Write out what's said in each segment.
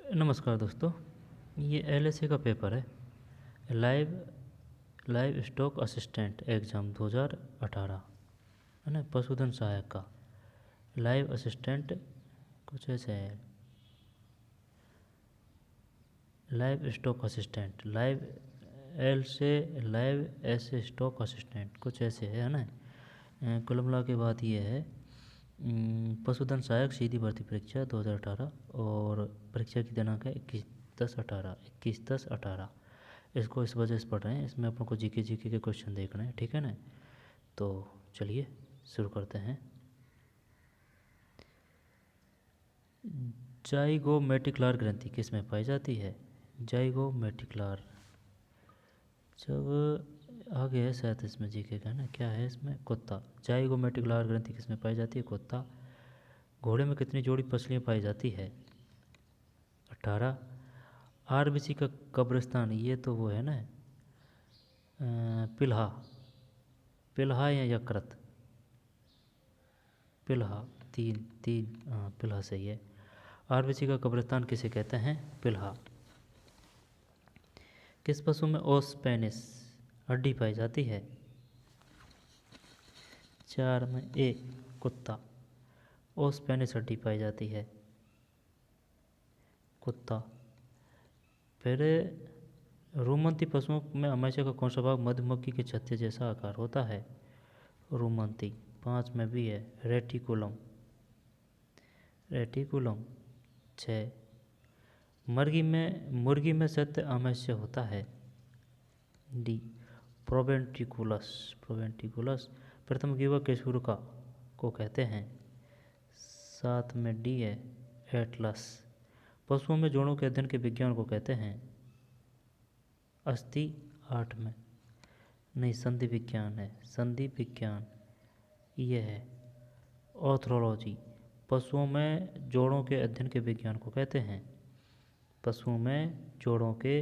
नमस्कार दोस्तों। ये एलएसए का पेपर है। Live live stock assistant exam 2018 है ना। पशुधन सहायक का लाइव असिस्टेंट कुछ ऐसे है। Live stock assistant live L से लाइव ऐसे स्टॉक असिस्टेंट कुछ ऐसे है ना। कुल मिला के बात ये है, पशुधन सहायक सीधी भर्ती परीक्षा 2018 और परीक्षा की दिनांक है 21/10/18। इसको इस वजह से पढ़ रहे हैं, इसमें अपन को जीके के क्वेश्चन देखने हैं, ठीक है ना। तो चलिए शुरू करते हैं। जाइगोमेटिकुलर ग्रंथि किस में पाई जाती है? जाइगोमेटिकुलर जब आगे है शायद इसमें जीके का ना, क्या है इसमें? कुत्ता। जाइगोमेटिकुलर ग्रंथि किस में पाई जाती है? कुत्ता। घोड़े में कितनी जोड़ी पसलियाँ पाई जाती है? 18। आरबीसी का कब्रिस्तान, ये तो वो है ना, पिल्हा। पिल्हा या यकृत? पिल्हा। तीन तीन, हाँ पिल्हा सही है। आरबीसी का कब्रिस्तान किसे कहते हैं? पिल्हा। किस पशु में ओस पेनिस हड्डी पाई जाती है? 4 में ए, कुत्ता। ओस पेनिस हड्डी पाई जाती है, कुत्ता। फिर रूमंती पशुओं में हमेशा का कौन सा भाग मधुमक्खी के छत्ते जैसा आकार होता है? रूमंती। 5 में भी है, रेटिकुलम। रेटिकुलम। 6। मुर्गी में सत्य अवश्य होता है? D, proventriculus. प्रोवेंट्रिकुलस। प्रथम युवा केशुरुका को कहते हैं? 7 में डी है, एटलस। पशुओं में जोड़ों के अध्ययन के विज्ञान को कहते हैं? अस्थि। 8 में नहीं, संधि विज्ञान है, संधि विज्ञान ये है। ऑर्थोलॉजी। पशुओं में जोड़ों के अध्ययन के विज्ञान को कहते हैं? पशुओं में जोड़ों के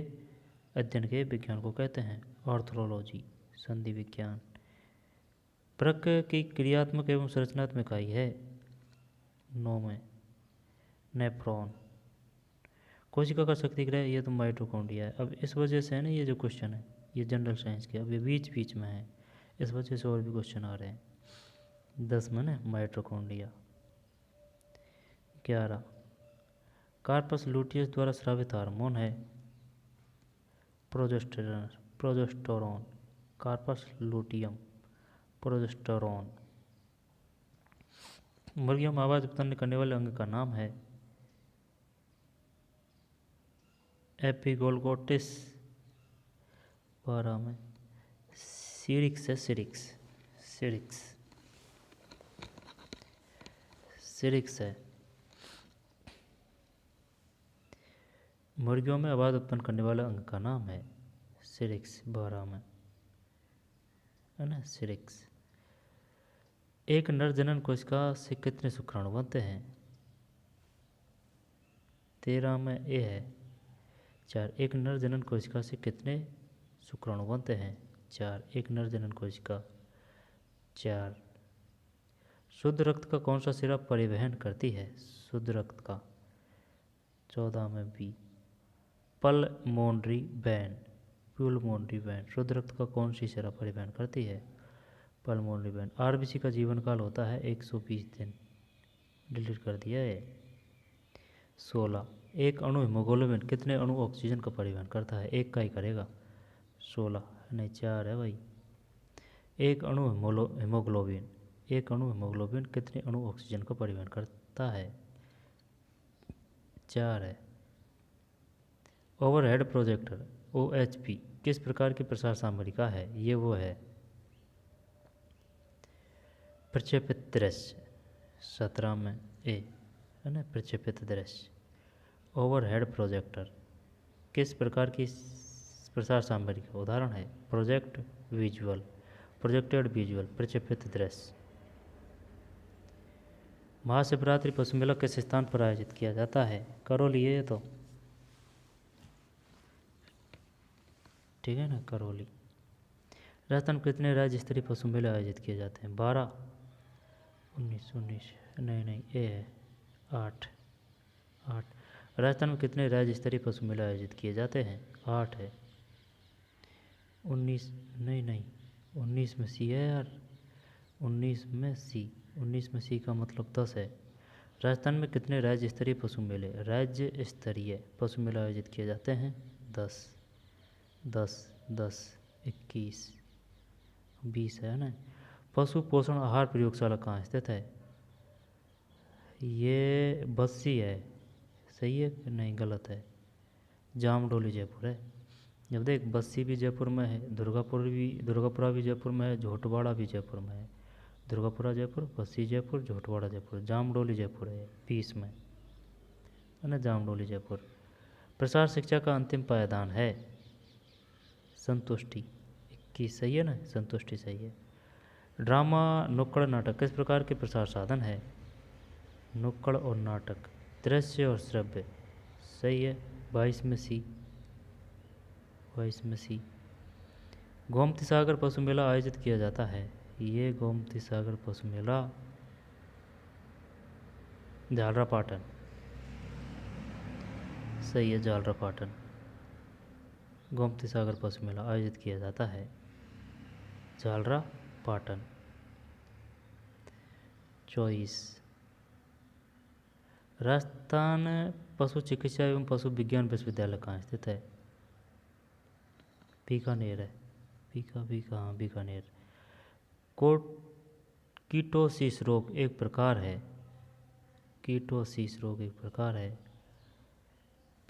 अध्ययन के विज्ञान को कहते हैं ऑर्थोलॉजी, संधि विज्ञान। वृक्क की क्रियात्मक एवं संरचनात्मक इकाई है? 9 में नेफ्रॉन। कोशिका का शक्ति ग्रह, ये तो माइटोकॉन्ड्रिया है। अब इस वजह से है ना, ये जो क्वेश्चन है ये जनरल साइंस के, अब ये बीच बीच में है, इस वजह से और भी क्वेश्चन आ रहे हैं। 10 में ना माइटोकॉन्ड्रिया। 11 कार्पस लूटियस द्वारा स्रावित हार्मोन है? Progesterone. Progesterone. Corpus luteum, progesterone. मुर्गियों में आवाज़ उत्पन्न करने वाले अंग का नाम है? एपिगोलगोटिस। 12 में सिरिक्स है, सिरिक्स। सिरिक्स। सिरिक्स है। मुर्गियों में आवाज़ उत्पन्न करने वाला अंग का नाम है? सिरिक्स। 12 में है ना, सिरिक्स। एक नर जनन कोशिका से कितने शुक्राणु बनते हैं? 13 में ए है, 4। एक नर जनन कोशिका से कितने शुक्राणु बनते हैं? 4। एक नर जनन कोशिका 4। शुद्ध रक्त का कौन सा सिरा परिवहन करती है? शुद्ध रक्त का 14 में B, pulmonary vein. Pulmonary vein शुद्ध रक्त का कौन सी सिरा परिवहन करती है? Pulmonary vein. आरबीसी का जीवन काल होता है 120 दिन। डिलीट कर दिया है। 16। एक अणु हीमोग्लोबिन कितने अणु ऑक्सीजन का परिवहन करता है? एक का ही करेगा। 16 नहीं, 4 है भाई। एक अणु हीमोग्लोबिन कितने अणु ऑक्सीजन का परिवहन करता है? 4 है। ओवरहेड प्रोजेक्टर OHP किस प्रकार की प्रसार सामग्री का है? ये वो है, प्रक्षेपित दृश्य। 17 में ए है ना, प्रक्षेपित दृश्य। ओवरहेड प्रोजेक्टर किस प्रकार की प्रसार सामग्री का उदाहरण है? प्रोजेक्टेड विजुअल, प्रक्षेपित दृश्य। महाशिवरात्रि पशु मेला किस स्थान पर आयोजित किया जाता है? करौली है ये तो, ठीक है ना, करौली। राजस्थान में कितने राज्य स्तरीय पशु मेले आयोजित किए जाते हैं? 12। 19 नहीं ए है, 8। राजस्थान में कितने राज्य स्तरीय पशु मेले आयोजित किए जाते हैं? 8 है। 19 नहीं 19 में सी है यार, 19 में सी का मतलब 10 है। राजस्थान में कितने राज्य स्तरीय पशु मेले आयोजित किए जाते हैं? 10 10 10 21 20 है ना। पशु पोषण आहार प्रयोगशाला कहाँ स्थित है? ये बस्सी है। सही है कि नहीं? गलत है, जामडोली जयपुर है। जब देख, बस्सी भी जयपुर में है, दुर्गापुरा भी जयपुर में है, झोटवाड़ा भी जयपुर में है। दुर्गापुरा जयपुर, बस्सी जयपुर, झोटवाड़ा जयपुर, जामडोली जयपुर है 20 में, है ना, जामडोली जयपुर। प्रसार शिक्षा का अंतिम पायदान है संतुष्टि। 21 सही है ना, संतुष्टि सही है। ड्रामा, नुक्कड़ नाटक किस प्रकार के प्रसार साधन है? नुक्कड़ और नाटक, दृश्य और श्रव्य। सही है, 22 में सी। गोमती सागर पशु मेला आयोजित किया जाता है। ये गोमती सागर पशु मेला झालरापाटन। सही है, झालरापाटन। गोमती सागर पशु मेला आयोजित किया जाता है झालरापाटन। 24 राजस्थान पशु चिकित्सा एवं पशु विज्ञान विश्वविद्यालय कहाँ स्थित है? बीकानेर है। बीकानेर। कीटोसिस रोग एक प्रकार है।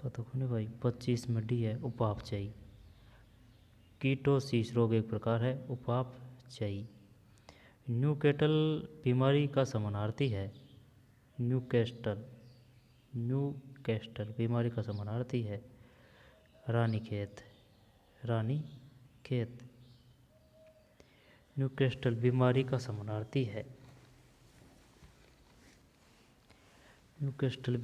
पता कौन है भाई? 25 में डी है, उपापचयी। कीटोसिस रोग एक प्रकार है, उपापचयी। न्यूकैसल बीमारी का समानार्थी है। न्यूकैसल बीमारी का समानार्थी है रानीखेत। न्यूकैसल बीमारी का समानार्थी है। न्यूकैसल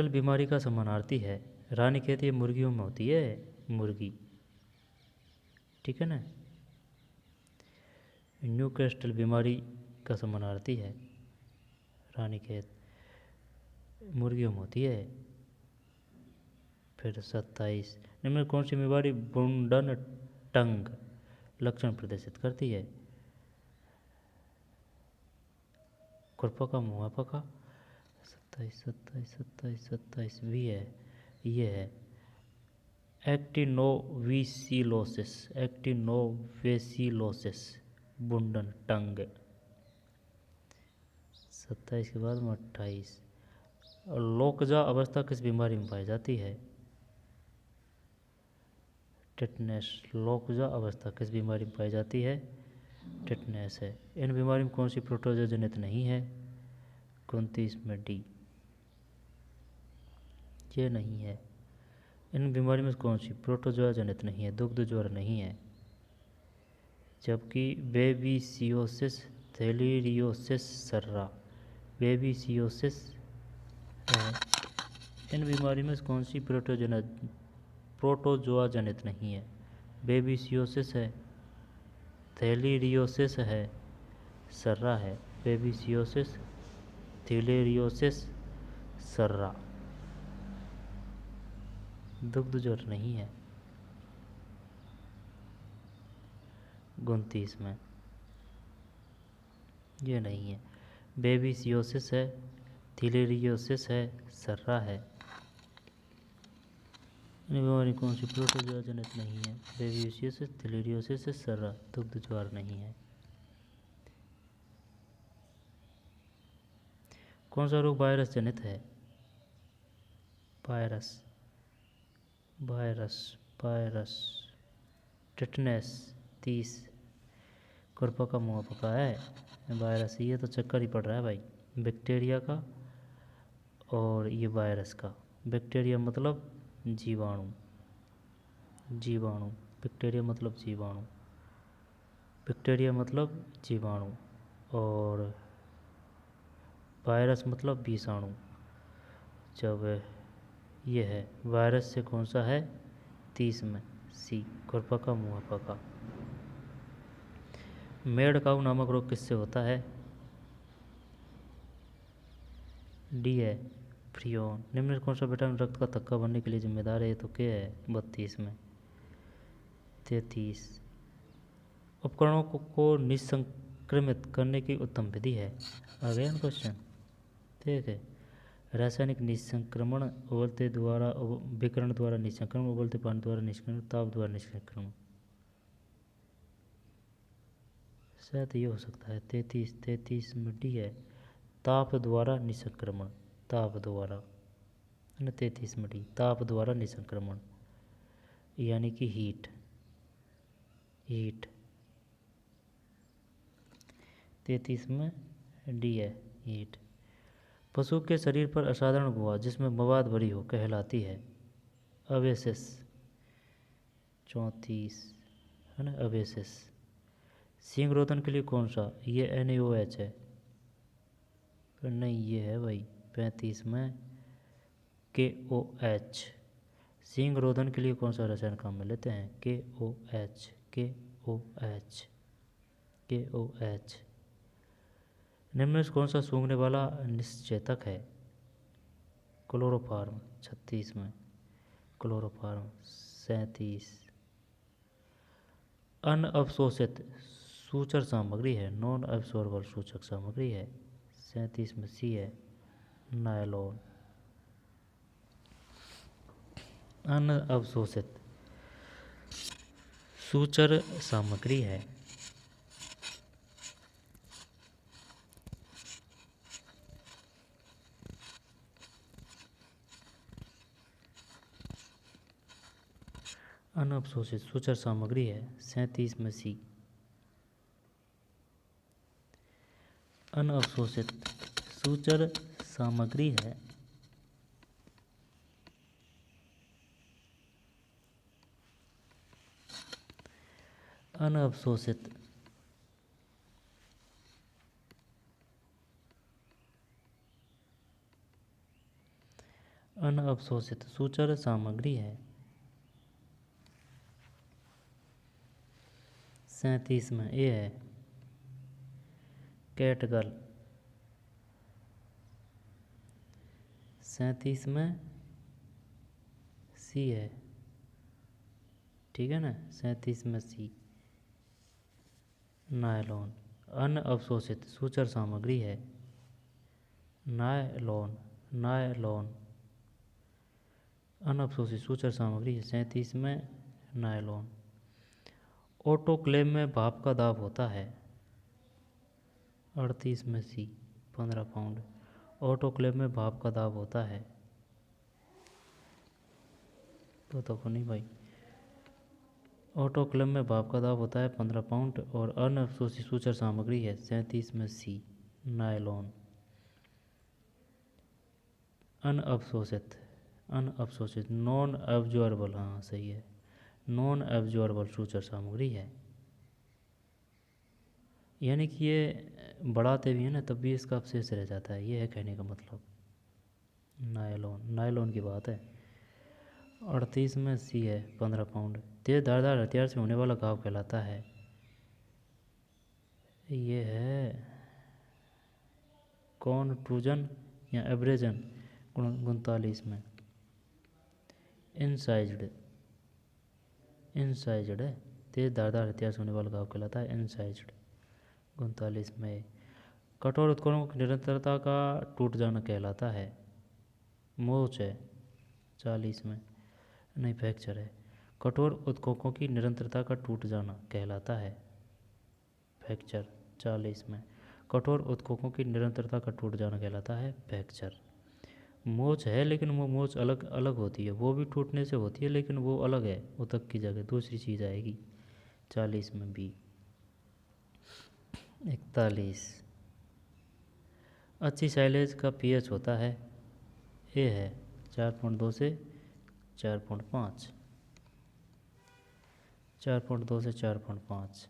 बीमारी का समानार्थी है रानीखेत। ये मुर्गियों में होती है, मुर्गी, ठीक है ना। न्यूकैसल बीमारी का समानार्थी है रानीखेत, मुर्गियों में होती है। फिर 27 निम्न कौन सी बीमारी बुंडन टंग लक्षण प्रदर्शित करती है? खुरपका, मुंहपका। 27 भी है। ये है एक्टिनोवेसिलोसिस बुंडन टंग। 27 के बाद में 28 लोकजा अवस्था किस बीमारी में पाई जाती है? टिटनेस। लोकजा अवस्था किस बीमारी में पाई जाती है? टिटनेस है। इन बीमारी में कौन सी प्रोटोजोआ जनित नहीं है? 29 में डी। ये नहीं है। इन बीमारी में कौन सी प्रोटोजोआ जनित नहीं है? दुग्ध ज्वर नहीं है। जबकि बेबीसियोसिस, थैलेरियोसिस सर्रा, बेबीसियोसिस है। इन बीमारी में कौन सी प्रोटोजोआ जनित नहीं है? बेबीसियोसिस है, थैलेरियोसिस है, सर्रा है। बेबीसियोसिस, थैलेरियोसिस, सर्रा। दुग्ध ज्वर नहीं है। 29 में ये नहीं है। बेबीसियोसिस है, थैलेरियोसिस है, सर्रा है। इन बीमारी कौन सी प्रोटोजोआ जनित नहीं है? बेबीसियोसिस, थैलेरियोसिस, सर्रा। दुग्ध ज्वर नहीं है। कौन सा रोग वायरस जनित है? वायरस। टिटनेस 30। खुरपका, मुंहपका है वायरस। ये तो चक्कर ही पड़ रहा है भाई, बैक्टीरिया का और ये वायरस का। बैक्टीरिया मतलब जीवाणु, बैक्टीरिया मतलब जीवाणु और वायरस मतलब विषाणु। जब ये है वायरस से कौन सा है? 30 में सी, खुरपका, मुंहपका। मेड काऊ नामक रोग किससे होता है? डी है फ्रियोन। निम्न में कौन सा विटामिन रक्त का थक्का बनने के लिए जिम्मेदार है? ये तो क्या है 32 में। 33 उपकरणों को निसंक्रमित करने की उत्तम विधि है। आ गया ना क्वेश्चन। ठीक है। रासायनिक निसंक्रमण, उबलते द्वारा विकिरण द्वारा निसंक्रमण, उबलते पानी द्वारा निष्क्रमण, ताप द्वारा निष्क्रमण। शायद ये हो सकता है 33 में डी है ताप द्वारा निसंक्रमण। ताप द्वारा 33 में डी ताप द्वारा निसंक्रमण यानी कि हीट। 33 में डी है हीट। पशु के शरीर पर असाधारण गुहा जिसमें मवाद भरी हो कहलाती है? अवेसिस। 34 है ना अवेसिस। सींग रोधन के लिए कौन सा? ये NaOH है। नहीं ये है भाई 35 में KOH। सींग रोधन के लिए कौन सा रसायन काम में लेते हैं? KOH। निम्न में से कौन सा सूंघने वाला निश्चेतक है? क्लोरोफार्म। 36 में क्लोरोफार्म। 37 अनअवशोषित सूचर सामग्री है। नॉन एब्सॉर्बर सूचक सामग्री है। 37 में सी है नायलॉन। अनअवशोषित सूचर सामग्री है। अनअवशोषित सूचर सामग्री है। 37 में सी। अनअवशोषित सूचर सामग्री है। अनअवशोषित अनअवशोषित सूचर सामग्री है। 37 में ए है कैटगल। 37 में सी है। ठीक है ना 37 में सी नायलॉन। अनअवशोषित सूचर सामग्री है नायलॉन। अनअवशोषित सूचर सामग्री है 37 में नायलॉन। ऑटोक्लेव में भाप का दाब होता है? 38 में सी 15 पाउंड। ऑटोक्लेव में भाप का दाब होता है? तो नहीं भाई। ऑटोक्लेव में भाप का दाब होता है 15 पाउंड और अनअवशोषित सूचर सामग्री है 37 में सी नायलॉन। अनअवशोषित non absorbable. हाँ सही है नॉन एब्जॉर्बल सूचर सामग्री है। यानी कि ये बढ़ाते भी हैं ना तब भी इसका अवशेष रह जाता है। ये है कहने का मतलब। नायलॉन की बात है। 38 में सी है 15 पाउंड। तेज धारदार हथियार से होने वाला घाव कहलाता है? ये है कॉन्ट्रूजन या एब्रेजन। 39 में इनसाइज्ड है। तेज धारदार हथियार से होने वाला घाव कहलाता है इनसाइज्ड। 39 में कठोर उपकरणों की निरंतरता का टूट जाना कहलाता है? मोच है। 40 में नहीं फ्रैक्चर है। कठोर उत्कोकों की निरंतरता का टूट जाना कहलाता है? फ्रैक्चर। 40 में कठोर उत्कोकों की निरंतरता का टूट जाना कहलाता है फ्रैक्चर। मोच है लेकिन वो मोच अलग अलग होती है। वो भी टूटने से होती है लेकिन वो अलग है। उतक की जगह दूसरी चीज़ आएगी। 40 में बी। 41 अच्छी साइलेज का पीएच होता है? ए है 4.2 से 4.5। 4.2 से 4.5।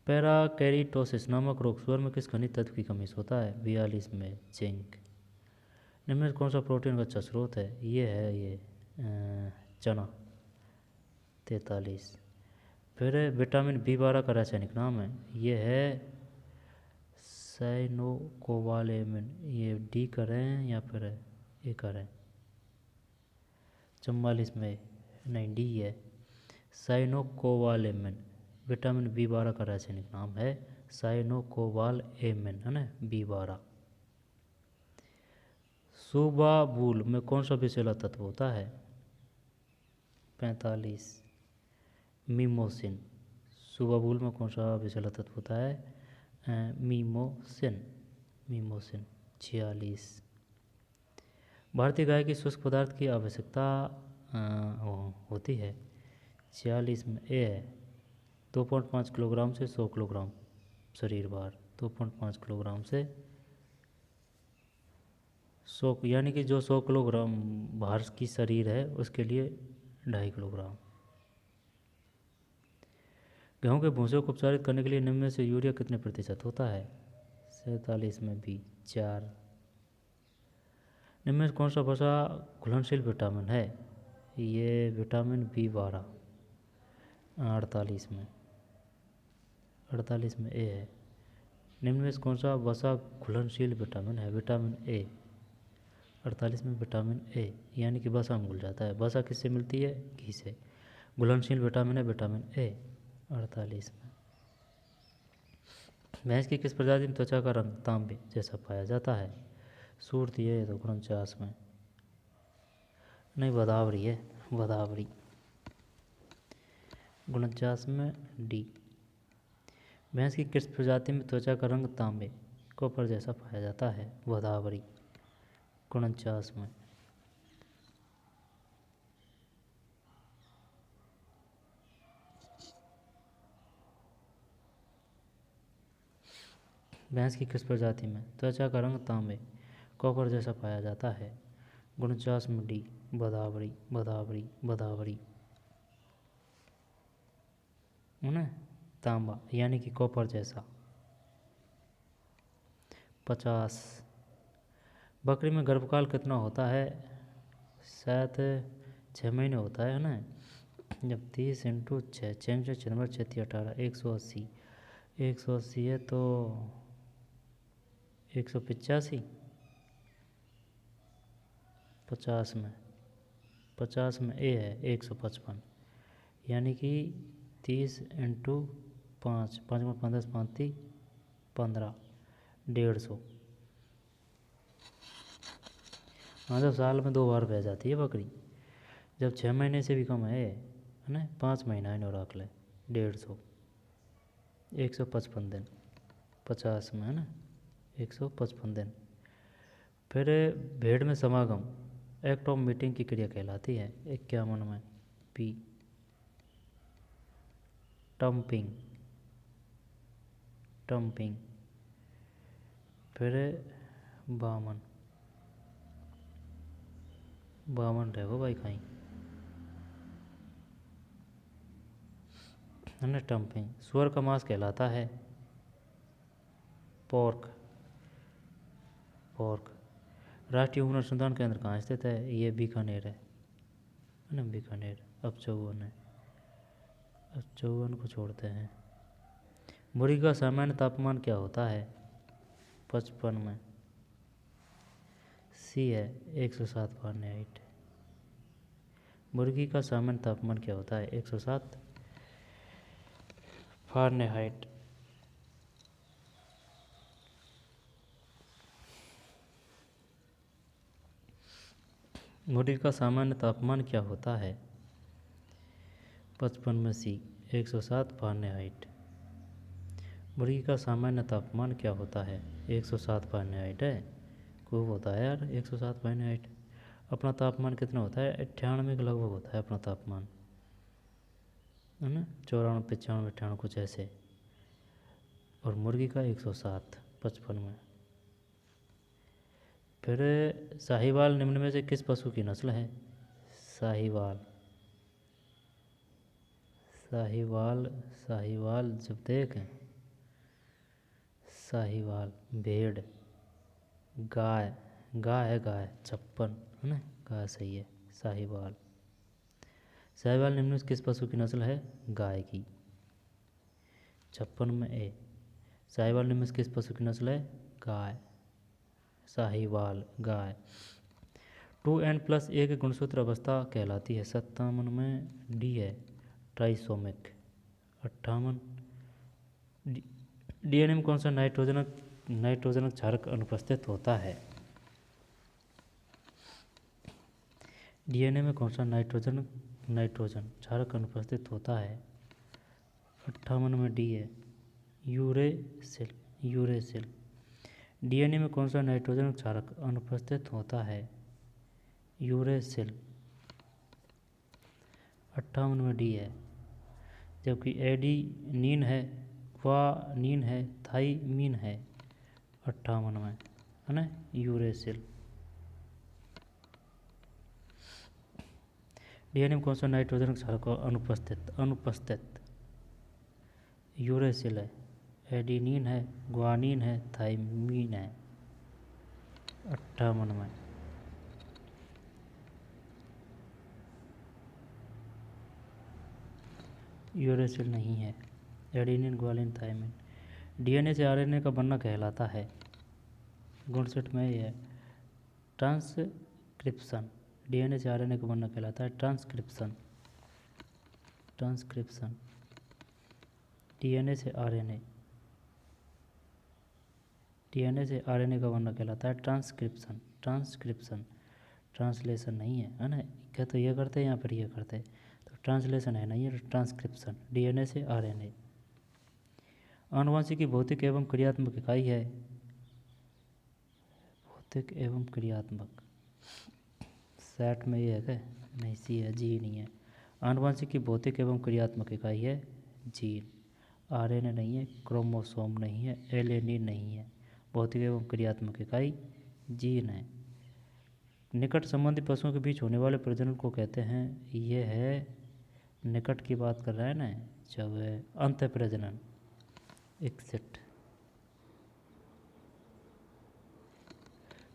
पैराकेरिटोसिस नामक रोग सुअर में किस खनिज तत्व की कमी से होता है? 42 में जिंक। निम्न में कौन सा प्रोटीन का अच्छा स्रोत है? ये है चना। 43 फिर विटामिन B12 का रासायनिक नाम है, ये है साइनोकोबालेमिन। ये डी करें या फिर ए करें? 44 में नहीं, डी है साइनोकोबालेमिन। विटामिन B12 का रासायनिक नाम है साइनोकोबालेमिन, है ना, B12। सुबाबुल में कौन सा विषैला तत्व होता है? 45 मीमोसिन। सुबाबुल में कौन सा विषैला तत्व होता है? मीमोसिन। मीमोसिन। 46 भारतीय गाय की शुष्क पदार्थ की आवश्यकता होती है? 46 में ए है 2.5 किलोग्राम से 100 किलोग्राम शरीर भार। 2.5 किलोग्राम से 100, यानी कि जो 100 किलोग्राम भार की शरीर है उसके लिए 2.5 किलोग्राम। गेहूं के भूसे को उपचारित करने के लिए निम्न में से यूरिया कितने प्रतिशत होता है? 47 में भी 4। निम्न में कौन सा वसा घुलनशील विटामिन है? ये विटामिन B12। 48 में 48 में ए है। निम्न में कौन सा वसा घुलनशील विटामिन है? Vitamin A. 48 में विटामिन ए, यानी कि वसा में घुल जाता है। वसा किससे मिलती है? घी से। घुलनशील विटामिन है विटामिन ए। 48 में भैंस की किस प्रजाति में त्वचा का रंग तांबे जैसा पाया जाता है? सूर्ती है तो 49 में नहीं, गोदावरी है, गोदावरी। 49 में डी। भैंस की किस प्रजाति में त्वचा का रंग तांबे कॉपर जैसा पाया जाता है? गोदावरी। 49 में भैंस की किस प्रजाति में त्वचा का रंग तांबे कॉपर जैसा पाया जाता है? 49 में डी, गोदावरी, गोदावरी, गोदावरी, है ना, तांबा यानी कि कॉपर जैसा। 50 बकरी में गर्भकाल कितना होता है? शायद 6 महीने होता है ना। जब 30 इंटू 6, 6 में से 6 नंबर 6 18, 180। 180 है तो 185। 50 में ए है 155, यानी कि 30 इंटू 5, 5 में 15, 5 15, 150। हाँ, जब साल में 2 बार बह जाती है बकरी। जब 6 महीने से भी कम है ना, 5 महीना इन्हों रख ले, 150, 155 दिन। 50 में है ना 155 दिन। फिर भेड़ में समागम एक्ट ऑफ मीटिंग की क्रिया कहलाती है? 51 में पी, टम्पिंग, टम्पिंग। फिर 52 रहो भाई कहीं, है ना, टम्पिंग। सुअर का मांस कहलाता है? Pork, pork. राष्ट्रीय ऊन अनुसंधान केंद्र कहाँ स्थित है? ये बीकानेर है ना, बीकानेर। अब 54 है, अब 54 को छोड़ते हैं। मुर्गी का सामान्य तापमान क्या होता है? 55 में सी है 107 फ़ारेनहाइट। मुर्गी का सामान्य तापमान क्या होता है? 107 फ़ारेनहाइट। मुर्गी का सामान्य तापमान क्या होता है? 55 में सी 107 फ़ारेनहाइट। मुर्गी का सामान्य तापमान क्या होता है? 107 फ़ारेनहाइट है, खूब होता है यार 107 फ़ारेनहाइट। अपना तापमान कितना होता है? 98 के लगभग होता है अपना तापमान, है ना, 94, 95, 98 कुछ ऐसे। और मुर्गी का 107 55 में। फिर साहीवाल निम्न में से किस पशु की नस्ल है? साहीवाल, साहीवाल, साहीवाल जब देखें, साहीवाल भेड़, गाय, गाय है, गाय 56, है ना, गाय सही है। साहीवाल, साहीवाल निम्न में किस पशु की नस्ल है? गाय की। 56 में ए। साहिवाल निम्न किस पशु की नस्ल है? गाय। साहिवाल गाय। 2n+1 गुणसूत्र अवस्था कहलाती है। 57 में डी है, ट्राइसोमिक। 58 डीएनए में कौन सा नाइट्रोजनक क्षारक अनुपस्थित होता है? डीएनए में कौन सा नाइट्रोजन क्षारक अनुपस्थित होता है? 58 में डी है, यूरेसिल। डीएनए में कौन सा नाइट्रोजन क्षारक अनुपस्थित होता है? यूरेसिल। 58 में डी है। जबकि एडीनिन है, ग्वानिन है, थाइमीन है 58 में, है ना, यूरेसिल। डीएनए में कौन सा नाइट्रोजन क्षारक अनुपस्थित? यूरेसिल है। एडीनिन है, ग्वानिन है, थाइमीन है 58 में। यूरेसिल नहीं है। Adenine, guanine, thymine. डीएनए से आरएनए का बनना कहलाता है। गुणसूत्र में ये है, ट्रांसक्रिप्शन। डीएनए से आरएनए का बनना कहलाता है ट्रांसक्रिप्शन। डीएनए से आरएनए का बनना कहलाता है ट्रांसक्रिप्शन। ट्रांसलेशन नहीं है ना, क्या तो ये करते हैं या फिर ये करते हैं, तो ट्रांसलेशन है नहीं है, ट्रांसक्रिप्शन। डीएनए से आरएनए। आनुवंशिक की भौतिक एवं क्रियात्मक इकाई है। भौतिक एवं क्रियात्मक, सेट में ये है क्या? नहीं, सी है, जी नहीं है। आनुवंशिक की भौतिक एवं क्रियात्मक इकाई है जीन। आरएनए नहीं है, क्रोमोसोम नहीं है, एलेनिन नहीं है। भौतिक एवं क्रियात्मक इकाई जीन है। निकट संबंधी पशुओं के बीच होने वाले प्रजनन को कहते हैं, ये है, निकट की बात कर रहा है ना, जब अंत प्रजनन, एक्सिट,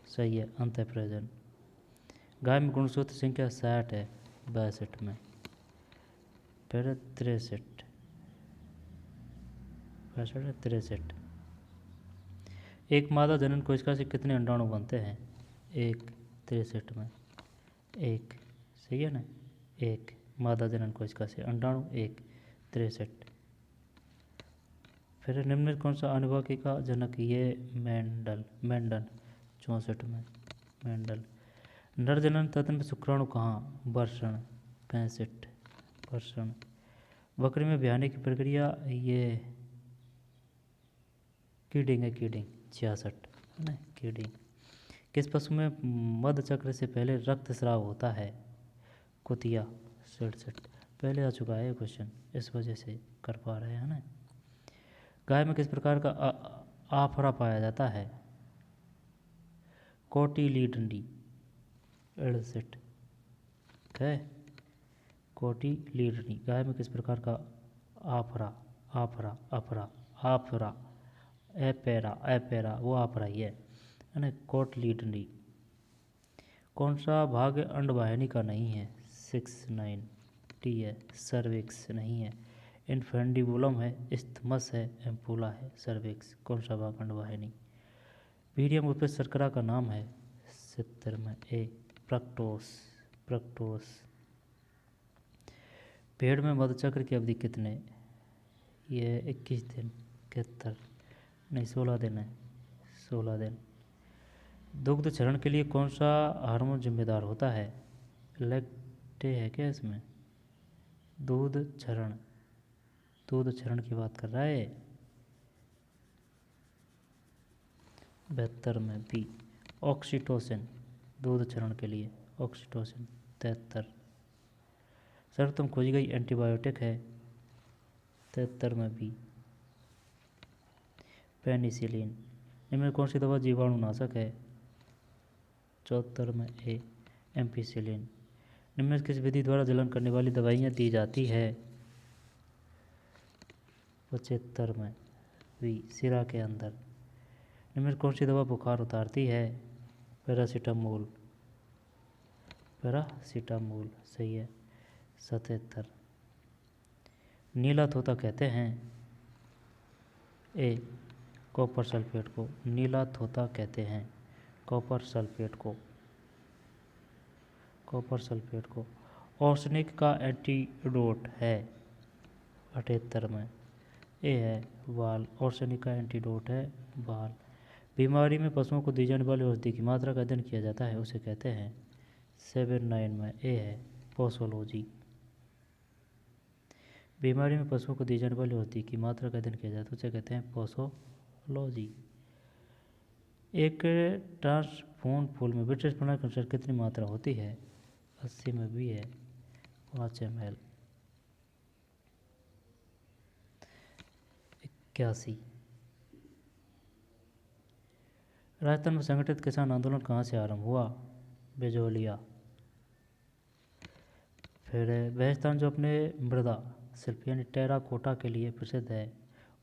सही है, अंत प्रजनन। गाय में गुणसूत्र संख्या 60 है, 62 में, फिर 63, 63। एक मादा जनन कोशिका से कितने अंडाणु बनते हैं? 1, 63 में 1, सही है ना, 1 मादा जनन कोशिका से अंडाणु 1, 63। फिर निम्नलिखित कौन सा अनुवाकी का जनक? ये मेंडल 64 में, मेंडल। नर जनन तंत्र में शुक्राणु कहाँ? वृषण 65, वृषण। बकरी में ब्याने की प्रक्रिया, ये कीडिंग है, कीडिंग 66, है ना, कीडिंग। किस पशु में मध्य चक्र से पहले रक्त स्राव होता है? कुतिया 67। पहले आ चुका है क्वेश्चन, इस वजह से कर पा रहे हैं ना। गाय में किस प्रकार का आफरा पाया जाता है? कोटिलीडनी 68 है, कोटिलीडनी। गाय में किस प्रकार का आफरा एपेरा वो आफरा ही है ना, कोटिलीडनी। कौन सा भाग अंडवाहिनी का नहीं है? 69 टी है, सर्विक्स नहीं है। इन्फेंडिबुलम है, इस्थमस है, एम्पुला है, सर्विक्स। कौन सा भाग अंडवाहिनी? वीर्यम उत्पन्न शर्करा का नाम है? 70 में ए, प्रक्टोस। पेड़ में मधुचक्र की अवधि कितने? ये 21 दिन, 71, नहीं 16 दिन है, 16 दिन। दुग्ध क्षरण के लिए कौन सा हार्मोन जिम्मेदार होता है? लैक्टे है क्या इसमें? दूध क्षरण की बात कर रहा है। 72 में बी, ऑक्सीटोसिन। दूध क्षरण के लिए ऑक्सीटोसिन 73। सर्वोत्तम खोजी गई एंटीबायोटिक है? 73 में बी, पेनिसिलिन। इनमें कौन सी दवा जीवाणुनाशक है? 74 में ए, एम्पिसिलिन। निम्न किस विधि द्वारा जलन करने वाली दवाइयाँ दी जाती है? 75 में बी, सिरा के अंदर। निम्न कौन सी दवा बुखार उतारती है? पैरासीटामोल, सही है, 77। नीला तोता कहते हैं? ए, कॉपर सल्फेट को नीला थोथा कहते हैं। कॉपर सल्फेट को ऑर्सेनिक का एंटीडोट है 78 में। ए है बाल, ऑर्सेनिक का एंटीडोट है बाल। बीमारी में पशुओं को दी जाने वाली औषधि की मात्रा का अध्ययन किया जाता है, उसे कहते हैं 79 में। ए है पोसोलॉजी। बीमारी में पशुओं को दी जाने वाली औषधि की मात्रा का अध्ययन किया जाता है, उसे कहते हैं पोसोलॉजी। एक ट्रांसपोन फूल में ब्रिटिश प्रणाली के अनुसार कितनी मात्रा होती है? 80 में भी है 5 ml। 81। राजस्थान में संगठित किसान आंदोलन कहाँ से आरंभ हुआ? बेजोलिया। फिर राजस्थान जो अपने मृदा शिल्प यानी टेराकोटा के लिए प्रसिद्ध है,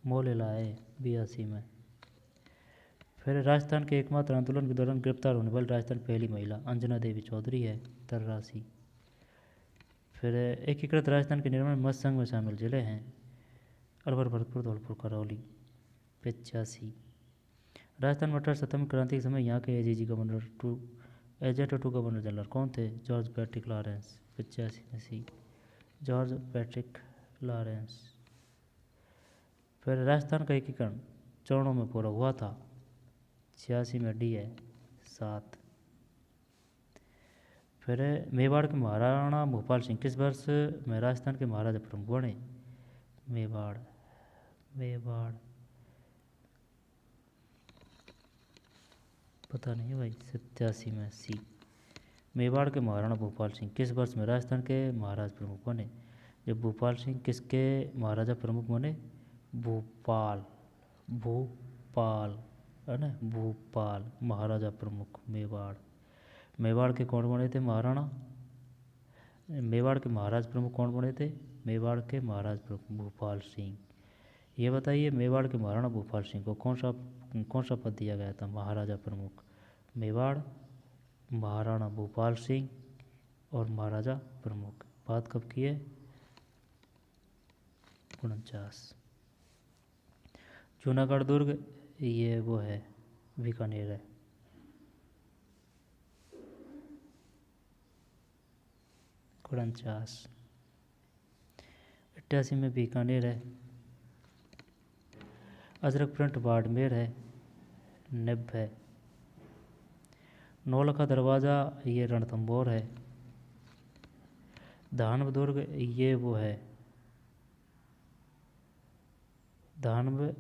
मोल लाए 82 में। फिर राजस्थान के एकमात्र आंदोलन के दौरान गिरफ्तार होने वाली राजस्थान पहली महिला अंजना देवी चौधरी है 83। फिर एकीकृत राजस्थान के निर्माण मध्य संघ में शामिल जिले हैं अलवर, भरतपुर, धौलपुर, करौली 85। राजस्थान में 1870 में क्रांति के समय यहाँ के एजेंट टू गवर्नर जनरल कौन थे? जॉर्ज पैट्रिक लॉरेंस 85 में सी, जॉर्ज पैट्रिक लॉरेंस। फिर राजस्थान का एकीकरण चरणों में पूरा हुआ था 86 में डी है 7। फिर मेवाड़ के महाराणा भूपाल सिंह किस वर्ष में राजस्थान के महाराजा प्रमुख बने? मेवाड़ पता नहीं भाई 87 में सी। मेवाड़ के महाराणा भूपाल सिंह किस वर्ष में राजस्थान के महाराज प्रमुख बने? जब भूपाल सिंह किसके महाराजा प्रमुख बने? भूपाल है ना, भूपाल महाराजा प्रमुख मेवाड़ के कौन बने थे महाराणा? मेवाड़ के महाराज प्रमुख कौन बने थे? मेवाड़ के महाराज प्रमुख भूपाल सिंह। ये बताइए मेवाड़ के महाराणा भूपाल सिंह को कौन सा पद दिया गया था? महाराजा प्रमुख। मेवाड़, महाराणा भूपाल सिंह और महाराजा प्रमुख। बात कब की है? 49। जूनागढ़ दुर्ग ये वो है बीकानेर है। 49। 88 में बीकानेर है। अजरक प्रिंट बाड़मेर है 90। नौलखा दरवाज़ा ये रणथंभौर है। धानव दुर्ग ये वो है धानव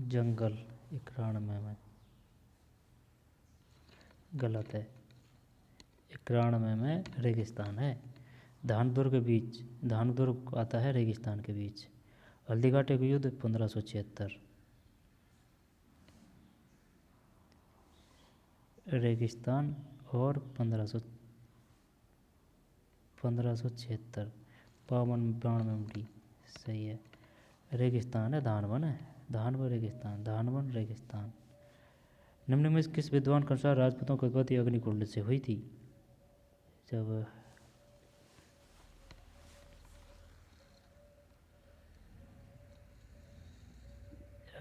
जंगल 91 में गलत है। 91 में रेगिस्तान है। धानदुर्ग आता है रेगिस्तान के बीच। हल्दीघाटी का युद्ध 1576। रेगिस्तान और 1576 52 में सही है। रेगिस्तान है धानवन रेगिस्तान। निम्न में किस विद्वान के अनुसार राजपूतों की उत्पत्ति अग्निकुंड से हुई थी? जब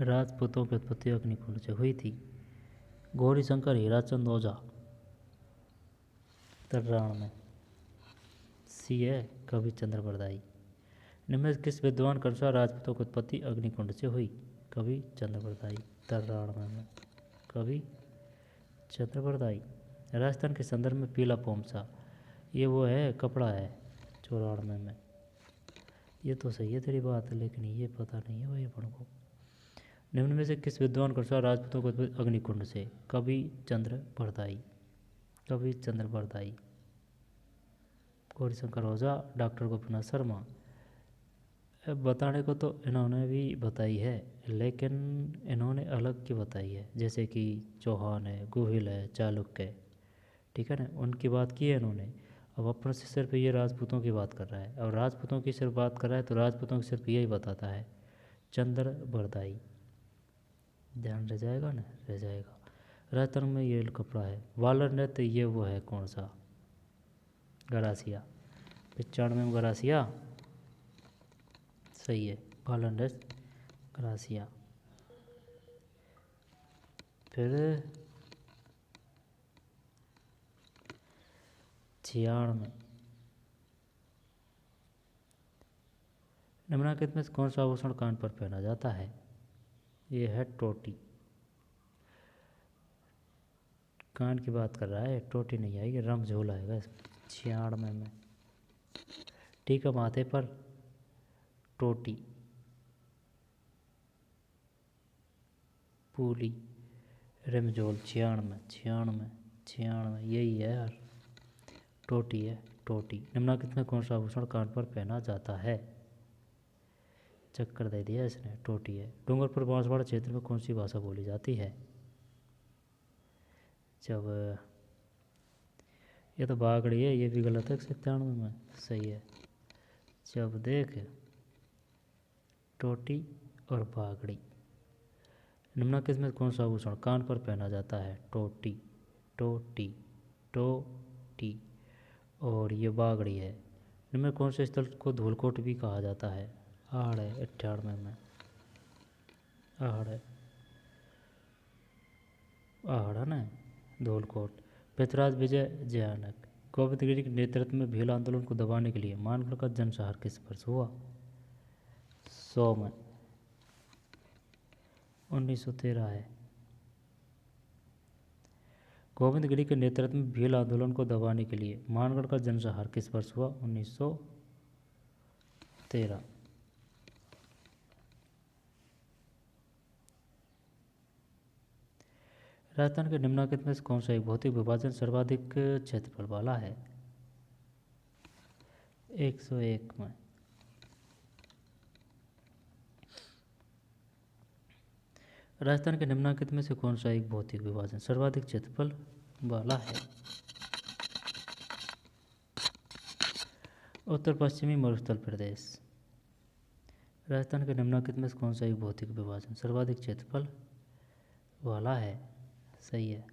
राजपूतों की उत्पत्ति अग्निकुंड से हुई थी। गौरी शंकर हीराचंद ओझा 93 में सी है कवि चंद्र बरदाई। निम्न में किस विद्वान के अनुसार राजपूतों की उत्पत्ति अग्निकुंड से हुई? कवि चंद्र बरदाई 93 में कवि चंद्र बरदाई। राजस्थान के संदर्भ में पीला पोमसा ये वो है कपड़ा है 94 में। ये तो सही है तेरी बात, लेकिन ये पता नहीं है भाई अपन को। निम्न में से किस विद्वान के अनुसार राजपूतों को अग्निकुंड से? कवि चंद्र बरदाई। गौरीशंकर ओझा, डॉक्टर गोपीनाथ शर्मा। बताने को तो इन्होंने भी बताई है, लेकिन इन्होंने अलग की बताई है, जैसे कि चौहान है, गोहिल है, चालुक्य है, ठीक है ना, उनकी बात की है इन्होंने। अब अपन से सिर्फ ये राजपूतों की बात कर रहा है, और राजपूतों की सिर्फ बात कर रहा है तो राजपूतों की सिर्फ यही बताता है चंद्र बरदाई। ध्यान रह जाएगा ना, रह जाएगा। राजस्थान में ये कपड़ा है। वालर नृत्य ये वो है कौन सा? गरासिया 95 में गरासिया, सही है, बालंडस गरासिया। फिर 96 में निम्नलिखित में से कौन सा आभूषण कान पर पहना जाता है? ये है टोटी। कान की बात कर रहा है, टोटी नहीं आएगी, रम झोल आएगा इसमें। 96 में ठीक है, माथे पर टोटी, पूली, रमझोल। 96 यही है यार, टोटी है, टोटी। निम्नलिखित में कौन सा आभूषण कान पर पहना जाता है? चक्कर दे दिया इसने, टोटी है। डूंगरपुर बांसवाड़ा क्षेत्र में कौन सी भाषा बोली जाती है? जब ये तो बागड़ी है, ये भी गलत है। 97 में सही है। जब देख टोटी और बागड़ी। निम्नलिखित में कौन सा आभूषण कान पर पहना जाता है? टोटी, टोटी, टोटी और ये बागड़ी है। इनमें कौन से स्थल को धूलकोट भी कहा जाता है? आहड़ है 98 में, आहड़ है, आहड़ है ना, धूलकोट। पृथ्वीराज विजय जयानक गोविंद गिरी के नेतृत्व में भील आंदोलन को दबाने के लिए मानगढ़ का जनसंहार किस वर्ष हुआ? 100 में, 1913 है। गोविंद गिरी के नेतृत्व में भील आंदोलन को दबाने के लिए मानगढ़ का जनसंहार किस वर्ष हुआ? 1913। राजस्थान के निम्नलिखित में से कौन सा एक भौतिक विभाजन सर्वाधिक क्षेत्रफल वाला है? 101 में। राजस्थान के निम्नलिखित में से कौन सा एक भौतिक विभाजन सर्वाधिक क्षेत्रफल वाला है? उत्तर पश्चिमी मरुस्थल प्रदेश। राजस्थान के निम्नलिखित में से कौन सा एक भौतिक विभाजन सर्वाधिक क्षेत्रफल वाला है? सही है।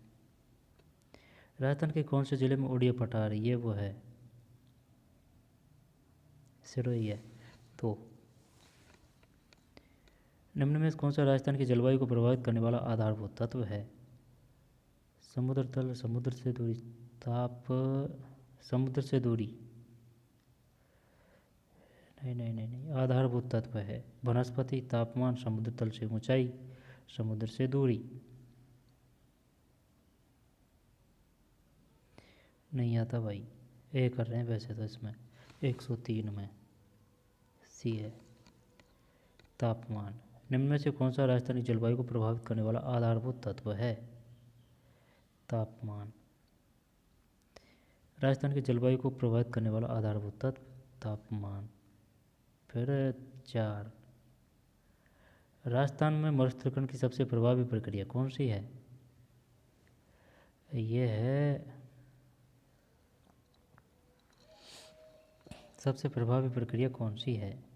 राजस्थान के कौन से जिले में उड़िया पठार? ये वो है, सिरोही है। तो निम्न में से कौन सा राजस्थान की जलवायु को प्रभावित करने वाला आधारभूत तत्व है? समुद्र तल, समुद्र से दूरी, ताप, समुद्र से दूरी, नहीं, आधारभूत तत्व है वनस्पति, तापमान, समुद्र तल से ऊंचाई, समुद्र से दूरी। नहीं आता भाई, ए कर रहे हैं वैसे तो इसमें। 103 में सी है, तापमान। निम्न में से कौन सा राजस्थानी जलवायु को प्रभावित करने वाला आधारभूत तत्व है? तापमान। राजस्थान की जलवायु को प्रभावित करने वाला आधारभूत तत्व तापमान। फिर 4, राजस्थान में मरुस्थलीकरण की सबसे प्रभावी प्रक्रिया कौन सी है? ये है, सबसे प्रभावी प्रक्रिया कौन सी है?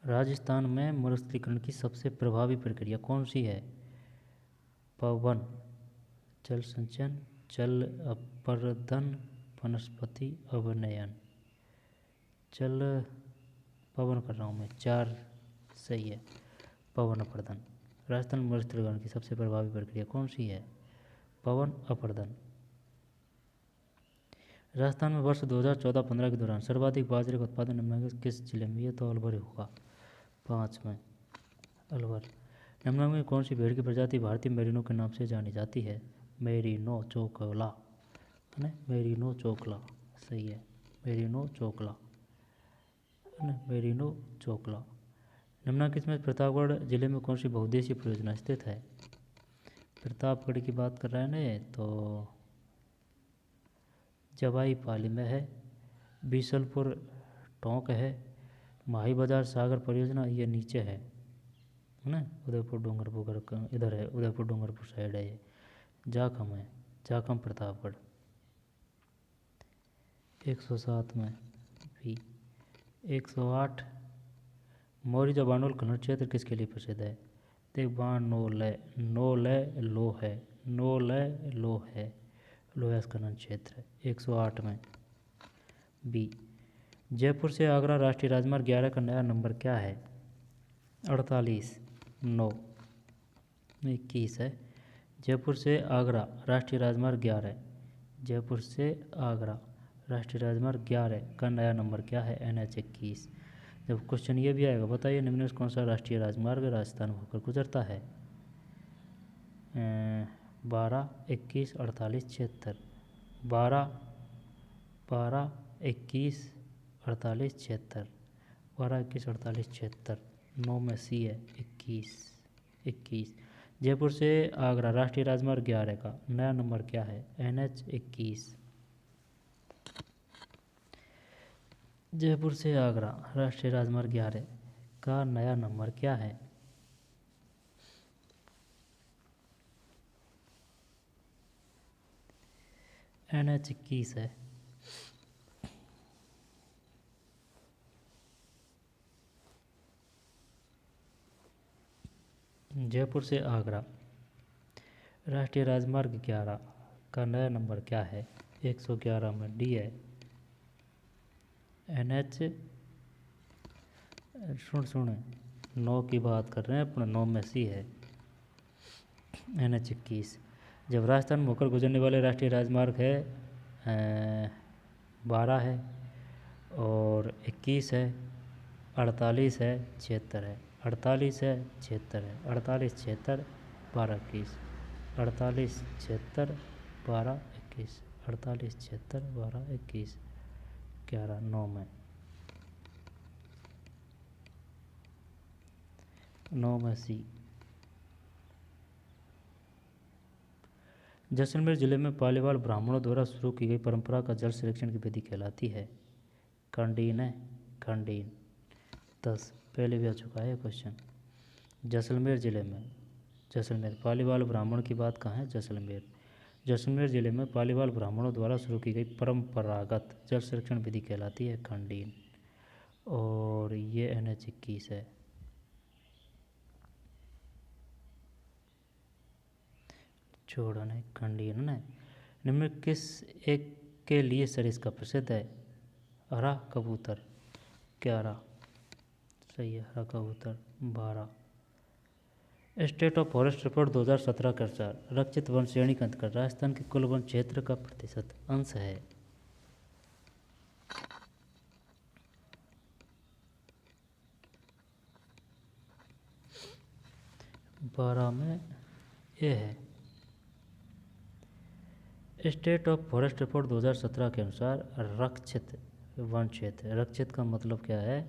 राजस्थान में मरुस्थलीकरण की सबसे प्रभावी प्रक्रिया कौन सी है? पवन, जल संचयन, जल अपर्दन, वनस्पति अवनयन। जल पवन कर रहा हूँ मैं, 4 सही है, पवन अपर्दन। राजस्थान में मरुस्थलीकरण की सबसे प्रभावी प्रक्रिया कौन सी है? पवन अपर्दन। राजस्थान में वर्ष 2014-15 के दौरान सर्वाधिक बाजरे का उत्पादन निम्नलिखित किस जिले में? ये तो अलवर होगा, 5 में, अलवर। निम्नलिखित में कौन सी भेड़ की प्रजाति भारतीय मेरिनो के नाम से जानी जाती है? मेरिनो चोकला, है ना, मेरिनो चोकला, सही है, मेरिनो चोकला, है ना, मेरिनो चोकला। निम्नलिखित में प्रतापगढ़ जिले में कौन सी बहुउद्देशीय परियोजना स्थित है? प्रतापगढ़ की बात कर रहे हैं ना ये तो, जवाई पाली में है, बीसलपुर टोंक है, माही बाजार सागर परियोजना ये नीचे है ना, उदयपुर डूंगरपुर इधर है, उदयपुर डूंगरपुर साइड है ये। जाखम है, जाखम प्रतापगढ़। 107 में भी 108 मौर्य बानुल कन्नड़ क्षेत्र किसके लिए प्रसिद्ध है? देख बानोले लो है, नोले लो है, लोहास कन्नड़ क्षेत्र है 108 में। बी जयपुर से आगरा राष्ट्रीय राजमार्ग 11 का नया नंबर क्या है? 48 9 21 है। जयपुर से आगरा राष्ट्रीय राजमार्ग 11, जयपुर से आगरा राष्ट्रीय राजमार्ग 11 का नया नंबर क्या है? NH 21। जब क्वेश्चन ये भी आएगा, बताइए निम्न में से कौन सा राष्ट्रीय राजमार्ग राजस्थान होकर गुजरता है? 12 21 48 76। 12 12 21 48 76, 12 21 48 76, 9 में सी है 21। जयपुर से आगरा राष्ट्रीय राजमार्ग 11 का नया नंबर क्या है? NH 21। जयपुर से आगरा राष्ट्रीय राजमार्ग 11 का नया नंबर क्या है? NH 21 है। जयपुर से आगरा राष्ट्रीय राजमार्ग 11 का नया नंबर क्या है? 111 में डी है। NH सुन 9 की बात कर रहे हैं अपना, 9 में सी है NH 21। जब राजस्थान में होकर गुजरने वाले राष्ट्रीय राजमार्ग है 12 है और 21 है, 48 है, 76 है, 48 है 76 है, 48 76 12 21, 48 76 12 21, 48 76 12 21, 11 9 में 9 में सी। जैसलमेर जिले में पालीवाल ब्राह्मणों द्वारा शुरू की गई परंपरा का जल संरक्षण की विधि कहलाती है? खंडीन है, खंडीन 10 पहले भी आ चुका है क्वेश्चन। जैसलमेर जिले में, जैसलमेर पालीवाल ब्राह्मण की बात कहाँ है? जैसलमेर। जैसलमेर जिले में पालीवाल ब्राह्मणों द्वारा शुरू की गई परंपरागत जल संरक्षण विधि कहलाती है खंडीन, और ये NH 21 है। छोड़न है खंडीन है। निम्न किस एक के लिए सरिस्का प्रसिद्ध है? हरा कबूतर 11 सही है, हरा कबूतर 12। स्टेट ऑफ फॉरेस्ट रिपोर्ट 2017 के अनुसार रक्षित वन श्रेणी के अंतर्गत राजस्थान के कुल वन क्षेत्र का प्रतिशत अंश है? 12 में ए है। स्टेट ऑफ फॉरेस्ट रिपोर्ट 2017 के अनुसार रक्षित वन क्षेत्र, रक्षित का मतलब क्या है?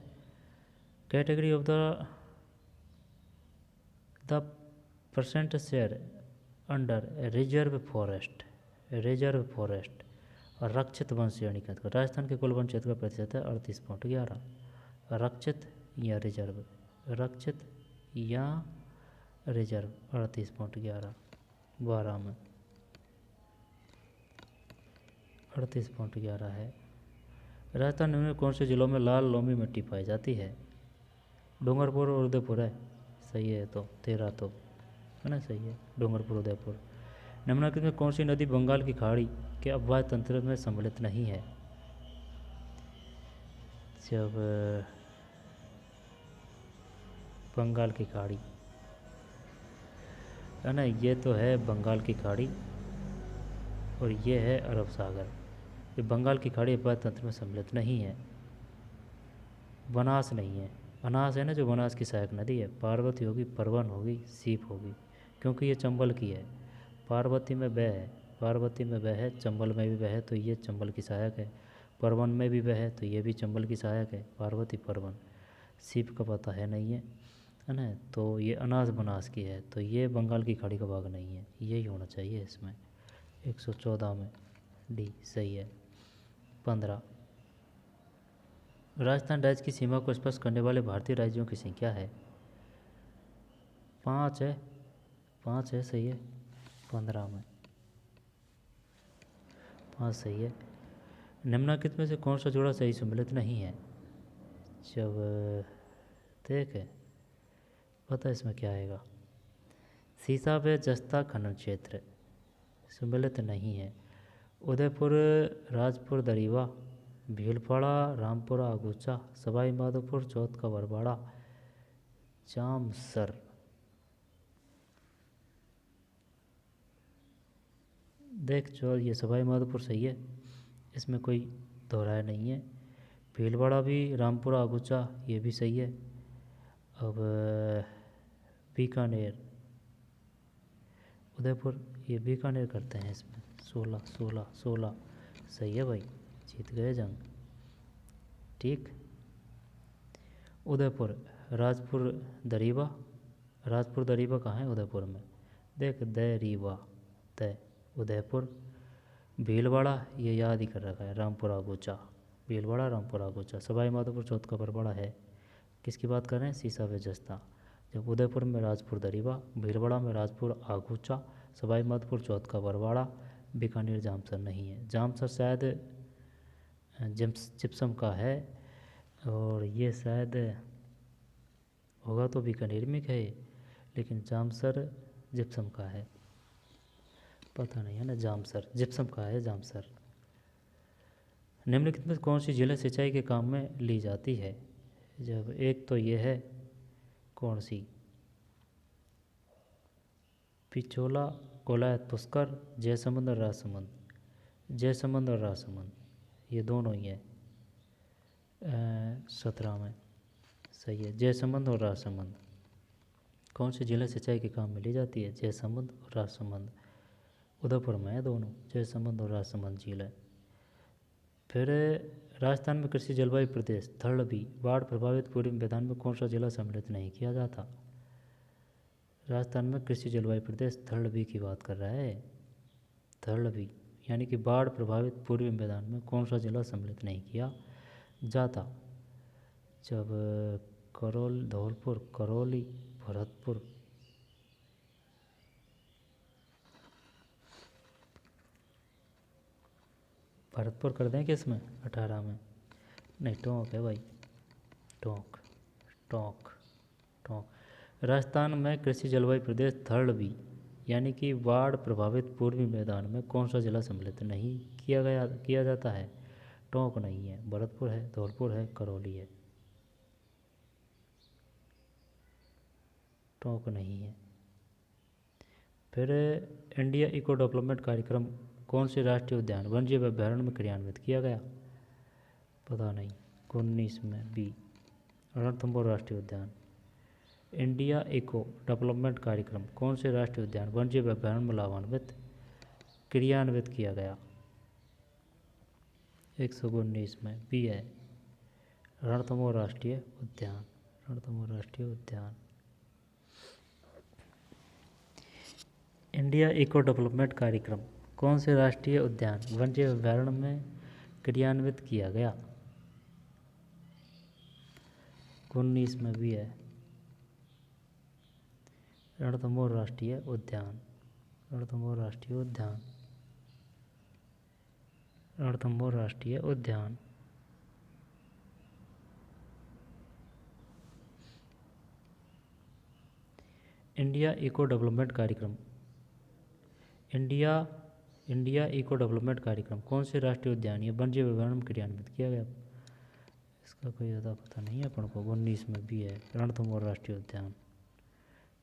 Category of the percent share under reserve forest, reserve forest और रक्षित वन श्रेणी के अंतर्गत राजस्थान के कुल वन क्षेत्र का प्रतिशत है 38.11। रक्षित या रिजर्व, रक्षित या रिजर्व 38.11, 12 में 38.11 है। राजस्थान में कौन से जिलों में लाल लोमी मिट्टी पाई जाती है? डूंगरपुर और उदयपुर है, सही है। तो 13 तो है ना, सही है डूंगरपुर उदयपुर। निम्नलिखित में कौन सी नदी बंगाल की खाड़ी के अफवाह तंत्र में सम्मिलित नहीं है? जब बंगाल की खाड़ी है ना, ये तो है बंगाल की खाड़ी और ये है अरब सागर। ये बंगाल की खाड़ी अफवाह तंत्र में सम्मिलित नहीं है। बनास नहीं है, बनास है ना जो बनास की सहायक नदी है, पार्वती होगी, परवन होगी, सीप होगी, क्योंकि ये चंबल की है। पार्वती में वह है, पार्वती में वह है, चंबल में भी वह है तो ये चंबल की सहायक है, परवन में भी वह है तो ये भी चंबल की सहायक है, पार्वती परवन। सीप का पता है नहीं है ना, तो ये अनाज बनास की है, तो ये बंगाल की खाड़ी का भाग नहीं है, यही होना चाहिए इसमें। 114 में डी सही है। 15 राजस्थान राज्य की सीमा को स्पर्श करने वाले भारतीय राज्यों की संख्या है? 5 है, 5 है, सही है। 15 में 5 सही है। निम्नलिखित में से कौन सा जोड़ा सही सम्मिलित नहीं है? जब देख पता इसमें क्या आएगा। सीसा व जस्ता खनन क्षेत्र सम्मिलित नहीं है। उदयपुर, राजपुर दरीवा, भीलवाड़ा, रामपुरा आगूचा, सवाई माधोपुर, चौथ का बरवाड़ा, जामसर। देख जो ये सवाई माधोपुर सही है, इसमें कोई दोहराया नहीं है। भीलवाड़ा भी, रामपुरा आगूचा ये भी सही है। अब बीकानेर, उदयपुर, ये बीकानेर करते हैं इसमें। 16 16 16 सही है भाई, जीत गए जंग। ठीक। उदयपुर, राजपुर दरीवा, राजपुर दरीवा कहाँ है उदयपुर में, देख दरीवा तय उदयपुर। भीलवाड़ा ये याद ही कर रखा है, रामपुरा आगूचा, भीलवाड़ा रामपुरा आगूचा। सवाई माधोपुर चौथ का बरवाड़ा है। किसकी बात कर रहे हैं, सीसा व जस्ता। जब उदयपुर में राजपुर दरीवा, भीलवाड़ा में राजपुर आगूचा, सवाई माधोपुर चौथ का बरवाड़ा, बीकानेर जामसर नहीं है। जामसर शायद जिप्सम का है, और ये शायद होगा तो बीकानेर में है, लेकिन जामसर जिप्सम का है, पता नहीं है ना। जामसर जिप्सम का है, जामसर। निम्नलिखित में कौन सी जिले सिंचाई के काम में ली जाती है। जब एक तो ये है कौन सी, पिछोला, कोलायत, पुष्कर, जयसमंद और राजसमंद। जयसमंद और राजसमंद ये दोनों ही है 17 में, सही है। जयसमंद और राजसमंद कौन से जिले सिंचाई के काम में ली जाती है, जयसमंद और राजसमंद। उदयपुर में है दोनों, जयसमंद और राजसमंद जिले। फिर राजस्थान में कृषि जलवायु प्रदेश थर्ड बाढ़ प्रभावित पूर्वी मैदान में कौन सा जिला सम्मिलित नहीं किया जाता। राजस्थान में कृषि जलवायु प्रदेश थर्ड बी की बात कर रहा है, थर्ड बी, यानी कि बाढ़ प्रभावित पूर्वी मैदान में कौन सा जिला सम्मिलित नहीं किया जाता। जब धौलपुर, करौली, भरतपुर, भरतपुर कर दें कि इसमें 18 में, नहीं टोंक है भाई, टोंक टोंक टोंक। राजस्थान में कृषि जलवायु प्रदेश थर्ड बी, यानी कि बाढ़ प्रभावित पूर्वी मैदान में कौन सा जिला सम्मिलित नहीं किया जाता है, टोंक नहीं है, भरतपुर है, धौलपुर है, करौली है, टोंक नहीं है। फिर इंडिया इको डेवलपमेंट कार्यक्रम कौन से राष्ट्रीय उद्यान वन्यजीव अभ्यारण्य में क्रियान्वित किया गया, पता नहीं। 19 में बी, रणथंभौर राष्ट्रीय उद्यान। इंडिया इको डेवलपमेंट कार्यक्रम कौन से राष्ट्रीय उद्यान वन्यजीव अभ्यारण्य में क्रियान्वित किया गया, 119 में बी है, रणथंभौर राष्ट्रीय उद्यान, रणथंभौर राष्ट्रीय उद्यान। इंडिया इको डेवलपमेंट कार्यक्रम कौन से राष्ट्रीय उद्यान वन्यजीव अभ्यारण्य में क्रियान्वित किया गया, 19 में भी है, रणथंभौर राष्ट्रीय उद्यान, रणथंभौर राष्ट्रीय उद्यान, रणथंभौर राष्ट्रीय उद्यान। इंडिया इको डेवलपमेंट कार्यक्रम, इंडिया इको डेवलपमेंट कार्यक्रम कौन से राष्ट्रीय उद्यान या वन्यजीव अभ्यारण्य में क्रियान्वित किया गया, इसका कोई ज़्यादा पता नहीं है अपन को। 19 में भी है, रणथंभौर राष्ट्रीय उद्यान।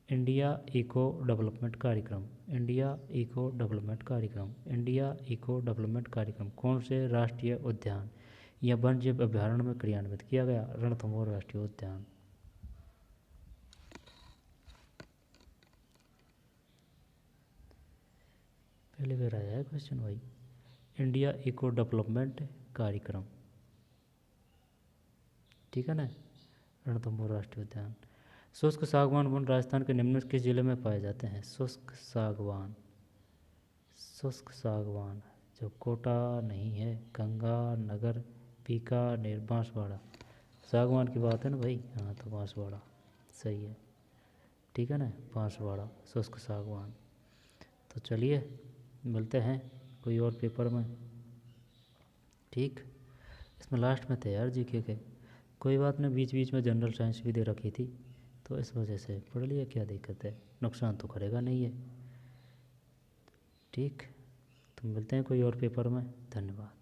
इंडिया इको डेवलपमेंट कार्यक्रम, इंडिया इको डेवलपमेंट कार्यक्रम, इंडिया इको डेवलपमेंट कार्यक्रम कौन से राष्ट्रीय उद्यान या वन्यजीव अभ्यारण्य में क्रियान्वित किया गया, रणथंभौर राष्ट्रीय उद्यान। पहले बार आया है क्वेश्चन भाई, इंडिया इको डेवलपमेंट कार्यक्रम, ठीक है ना, रणथंभौर राष्ट्रीय उद्यान। शुष्क सागवान वन राजस्थान के निम्न किस जिले में पाए जाते हैं, शुष्क सागवान, शुष्क सागवान जो कोटा नहीं है, गंगानगर, बीकानेर, बांसवाड़ा। सागवान की बात है ना भाई, हाँ तो बांसवाड़ा सही है, ठीक है ना, बांसवाड़ा शुष्क सागवान। तो चलिए मिलते हैं कोई और पेपर में, ठीक। इसमें लास्ट में थे यार जीके के कोई बात नहीं, बीच बीच में जनरल साइंस भी दे रखी थी, तो इस वजह से पढ़ लिया, क्या दिक्कत है, नुकसान तो करेगा नहीं है। ठीक, तो मिलते हैं कोई और पेपर में। धन्यवाद।